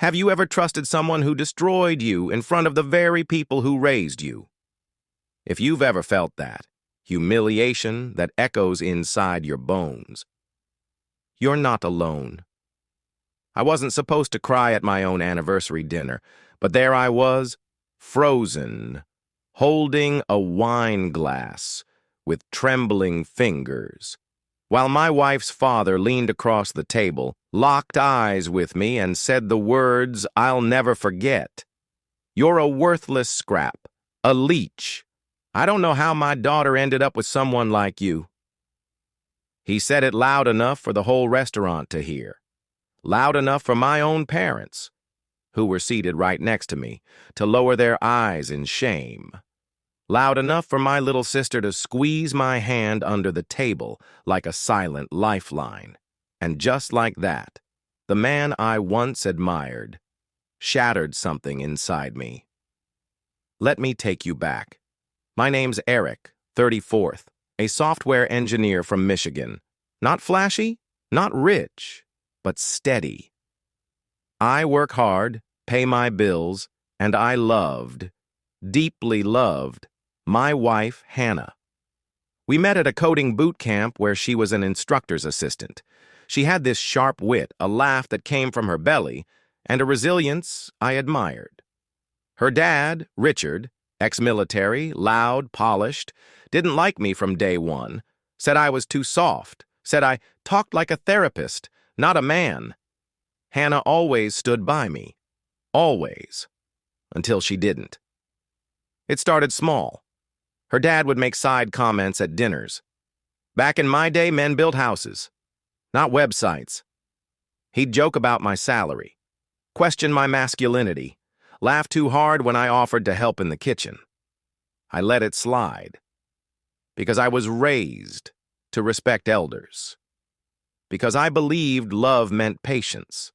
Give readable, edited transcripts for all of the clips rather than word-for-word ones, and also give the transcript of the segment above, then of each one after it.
Have you ever trusted someone who destroyed you in front of the very people who raised you? If you've ever felt that, humiliation that echoes inside your bones, you're not alone. I wasn't supposed to cry at my own anniversary dinner, but there I was, frozen, holding a wine glass with trembling fingers, while my wife's father leaned across the table, locked eyes with me, and said the words I'll never forget. "You're a worthless scrap, a leech. I don't know how my daughter ended up with someone like you." He said it loud enough for the whole restaurant to hear, loud enough for my own parents, who were seated right next to me, to lower their eyes in shame. Loud enough for my little sister to squeeze my hand under the table like a silent lifeline. And just like that, the man I once admired shattered something inside me. Let me take you back. My name's Eric, 34th, a software engineer from Michigan. Not flashy, not rich, but steady. I work hard, pay my bills, and I loved, deeply loved, my wife, Hannah. We met at a coding boot camp where she was an instructor's assistant. She had this sharp wit, a laugh that came from her belly, and a resilience I admired. Her dad, Richard, ex-military, loud, polished, didn't like me from day one, said I was too soft, said I talked like a therapist, not a man. Hannah always stood by me. Always. Until she didn't. It started small. Her dad would make side comments at dinners. Back in my day, men built houses, not websites. He'd joke about my salary, question my masculinity, laugh too hard when I offered to help in the kitchen. I let it slide. Because I was raised to respect elders. Because I believed love meant patience.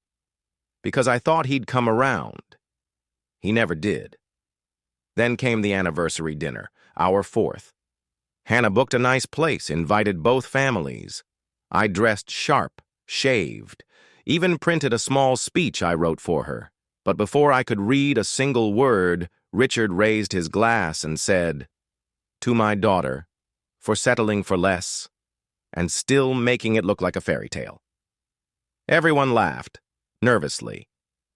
Because I thought he'd come around. He never did. Then came the anniversary dinner, our 4th. Hannah booked a nice place, invited both families. I dressed sharp, shaved, even printed a small speech I wrote for her. But before I could read a single word, Richard raised his glass and said, "To my daughter, for settling for less, and still making it look like a fairy tale." Everyone laughed, nervously.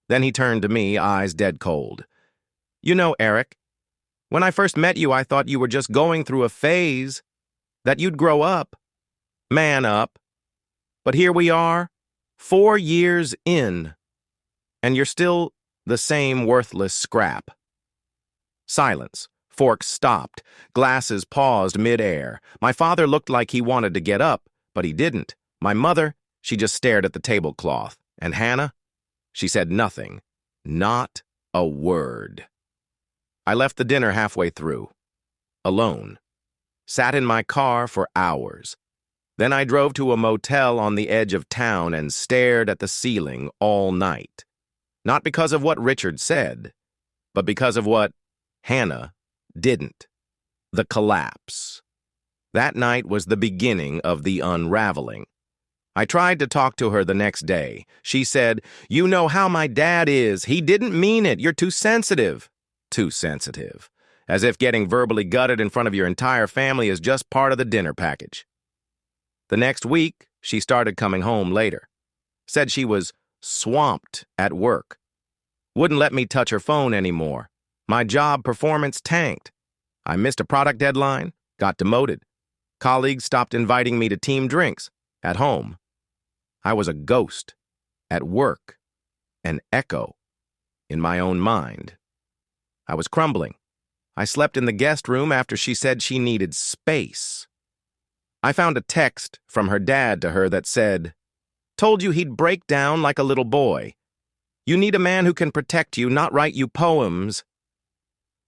Then he turned to me, eyes dead cold. "You know, Eric, when I first met you, I thought you were just going through a phase, that you'd grow up, man up. But here we are, 4 years in, and you're still the same worthless scrap." Silence. Forks stopped. Glasses paused mid-air. My father looked like he wanted to get up, but he didn't. My mother, she just stared at the tablecloth. And Hannah? She said nothing. Not a word. I left the dinner halfway through. Alone. Sat in my car for hours. Then I drove to a motel on the edge of town and stared at the ceiling all night. Not because of what Richard said, but because of what Hannah didn't. The collapse. That night was the beginning of the unraveling. I tried to talk to her the next day. She said, "You know how my dad is. He didn't mean it. You're too sensitive." Too sensitive. As if getting verbally gutted in front of your entire family is just part of the dinner package. The next week, she started coming home later. Said she was swamped at work. Wouldn't let me touch her phone anymore. My job performance tanked. I missed a product deadline, got demoted. Colleagues stopped inviting me to team drinks. At home, I was a ghost. At work, an echo. In my own mind. I was crumbling. I slept in the guest room after she said she needed space. I found a text from her dad to her that said, "Told you he'd break down like a little boy. You need a man who can protect you, not write you poems."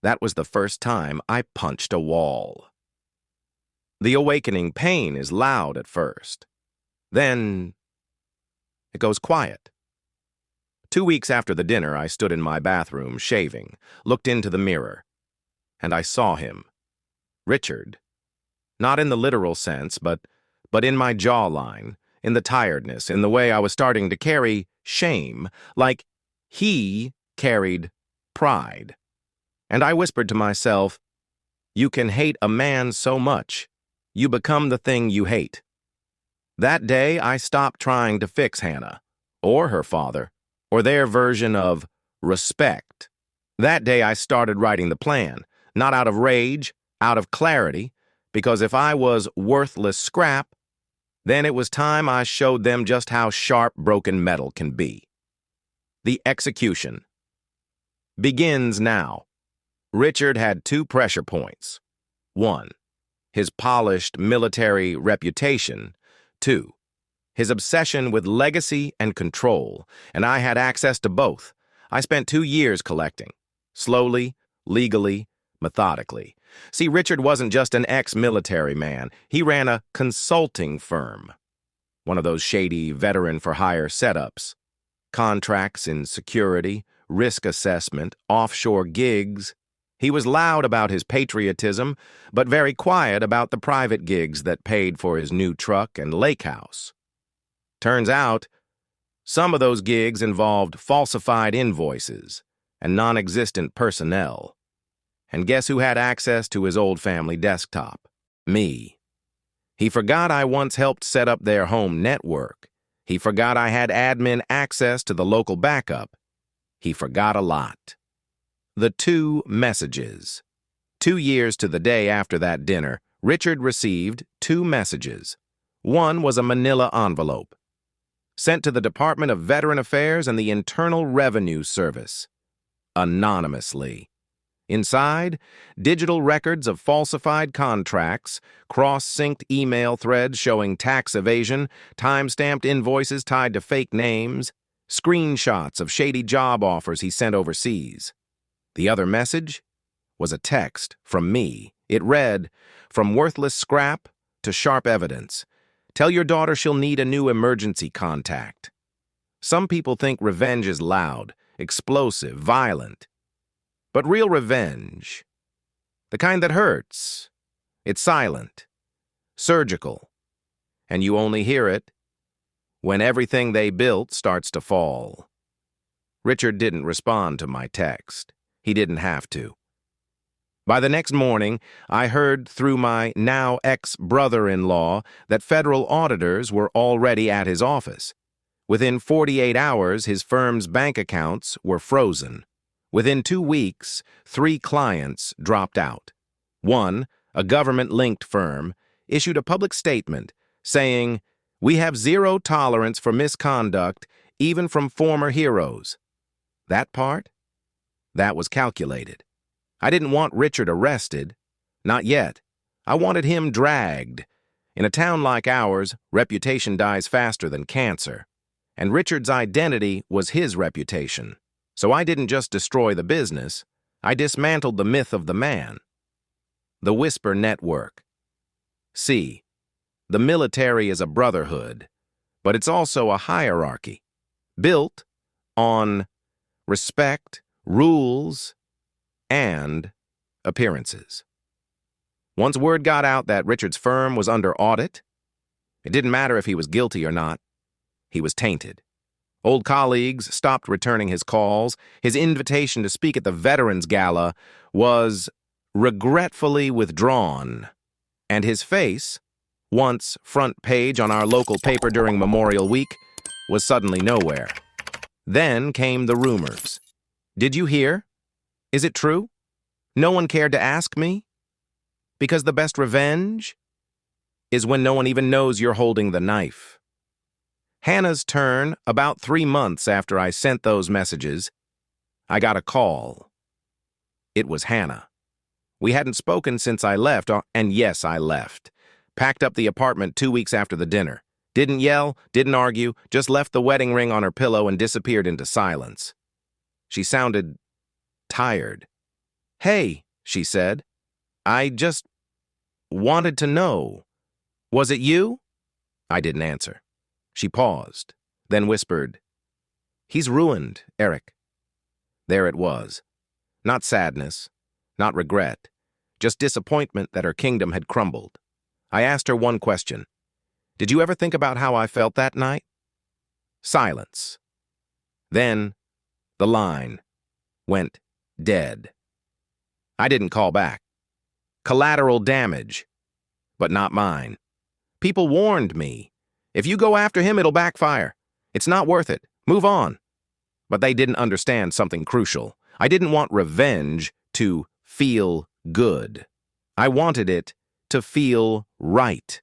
That was the first time I punched a wall. The awakening pain is loud at first. Then it goes quiet. 2 weeks after the dinner, I stood in my bathroom, shaving, looked into the mirror, and I saw him. Richard. Not in the literal sense, but in my jawline, in the tiredness, in the way I was starting to carry shame, like He carried pride. And I whispered to myself, you can hate a man so much, you become the thing you hate. That day, I stopped trying to fix Hannah, or her father, or their version of respect. That day, I started writing the plan, not out of rage, out of clarity, because if I was worthless scrap, then it was time I showed them just how sharp broken metal can be. The execution begins now. Richard had 2 pressure points. 1, his polished military reputation. 2, his obsession with legacy and control, and I had access to both. I spent 2 years collecting, slowly, legally, methodically. See, Richard wasn't just an ex-military man. He ran a consulting firm, one of those shady veteran-for-hire setups. Contracts in security, risk assessment, offshore gigs. He was loud about his patriotism, but very quiet about the private gigs that paid for his new truck and lake house. Turns out, some of those gigs involved falsified invoices and non-existent personnel. And guess who had access to his old family desktop? Me. He forgot I once helped set up their home network. He forgot I had admin access to the local backup. He forgot a lot. The 2 messages. 2 years to the day after that dinner, Richard received 2 messages. One was a manila envelope, sent to the Department of Veteran Affairs and the Internal Revenue Service, anonymously. Inside, digital records of falsified contracts, cross-synced email threads showing tax evasion, time-stamped invoices tied to fake names, screenshots of shady job offers he sent overseas. The other message was a text from me. It read, "From worthless scrap to sharp evidence. Tell your daughter she'll need a new emergency contact." Some people think revenge is loud, explosive, violent. But real revenge, the kind that hurts, it's silent, surgical, and you only hear it when everything they built starts to fall. Richard didn't respond to my text. He didn't have to. By the next morning, I heard through my now ex-brother-in-law that federal auditors were already at his office. Within 48 hours, his firm's bank accounts were frozen. Within 2 weeks, 3 clients dropped out. One, a government-linked firm, issued a public statement saying, "We have 0 tolerance for misconduct, even from former heroes." That part? That was calculated. I didn't want Richard arrested. Not yet. I wanted him dragged. In a town like ours, reputation dies faster than cancer. And Richard's identity was his reputation. So I didn't just destroy the business, I dismantled the myth of the man. The Whisper Network. See, the military is a brotherhood, but it's also a hierarchy, built on respect, rules, and appearances. Once word got out that Richard's firm was under audit, it didn't matter if he was guilty or not, he was tainted. Old colleagues stopped returning his calls. His invitation to speak at the Veterans Gala was regretfully withdrawn. And his face, once front page on our local paper during Memorial Week, was suddenly nowhere. Then came the rumors. Did you hear? Is it true? No one cared to ask me? Because the best revenge is when no one even knows you're holding the knife. Hannah's turn, about 3 months after I sent those messages, I got a call. It was Hannah. We hadn't spoken since I left, and yes, I left. Packed up the apartment 2 weeks after the dinner. Didn't yell, didn't argue, just left the wedding ring on her pillow and disappeared into silence. She sounded tired. "Hey," she said, "I just wanted to know. Was it you?" I didn't answer. She paused, then whispered, "He's ruined, Eric." There it was. Not sadness, not regret, just disappointment that her kingdom had crumbled. I asked her one question. "Did you ever think about how I felt that night?" Silence. Then, The line went dead. I didn't call back. Collateral damage, but not mine. People warned me. If you go after him, it'll backfire. It's not worth it. Move on. But they didn't understand something crucial. I didn't want revenge to feel good. I wanted it to feel right.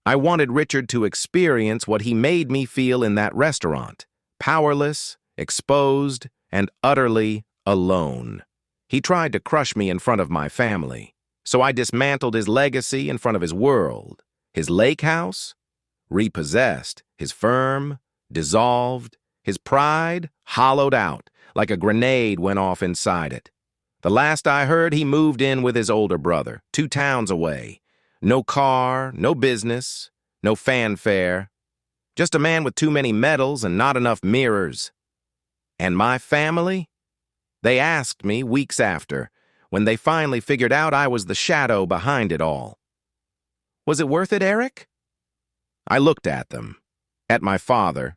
I wanted Richard to experience what he made me feel in that restaurant. Powerless, exposed, and utterly alone. He tried to crush me in front of my family, so I dismantled his legacy in front of his world. His lake house, repossessed. His firm, dissolved. His pride, hollowed out, like a grenade went off inside it. The last I heard, he moved in with his older brother, 2 towns away. No car, no business, no fanfare. Just a man with too many medals and not enough mirrors. And my family? They asked me weeks after, when they finally figured out I was the shadow behind it all. Was it worth it, Eric? I looked at them, at my father,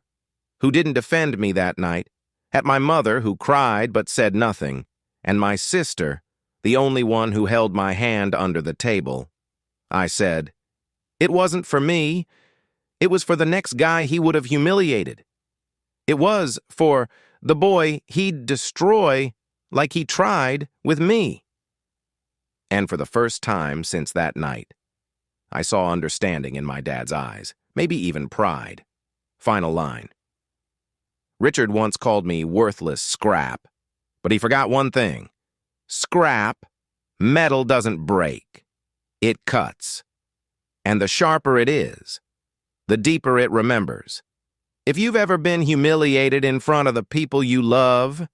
who didn't defend me that night, at my mother, who cried but said nothing, and my sister, the only one who held my hand under the table. I said, it wasn't for me. It was for the next guy he would have humiliated. It was for the boy he'd destroy like he tried with me. And for the first time since that night, I saw understanding in my dad's eyes, maybe even pride. Final line. Richard once called me worthless scrap, but he forgot one thing. Scrap, metal doesn't break. It cuts. And the sharper it is, the deeper it remembers. If you've ever been humiliated in front of the people you love,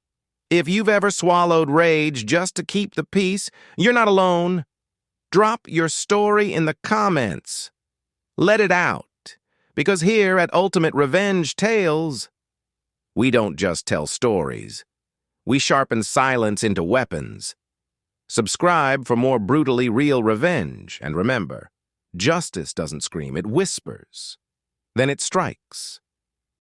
if you've ever swallowed rage just to keep the peace, you're not alone. Drop your story in the comments. Let it out, because here at Ultimate Revenge Tales, we don't just tell stories. We sharpen silence into weapons. Subscribe for more brutally real revenge, and remember, justice doesn't scream, it whispers. Then it strikes.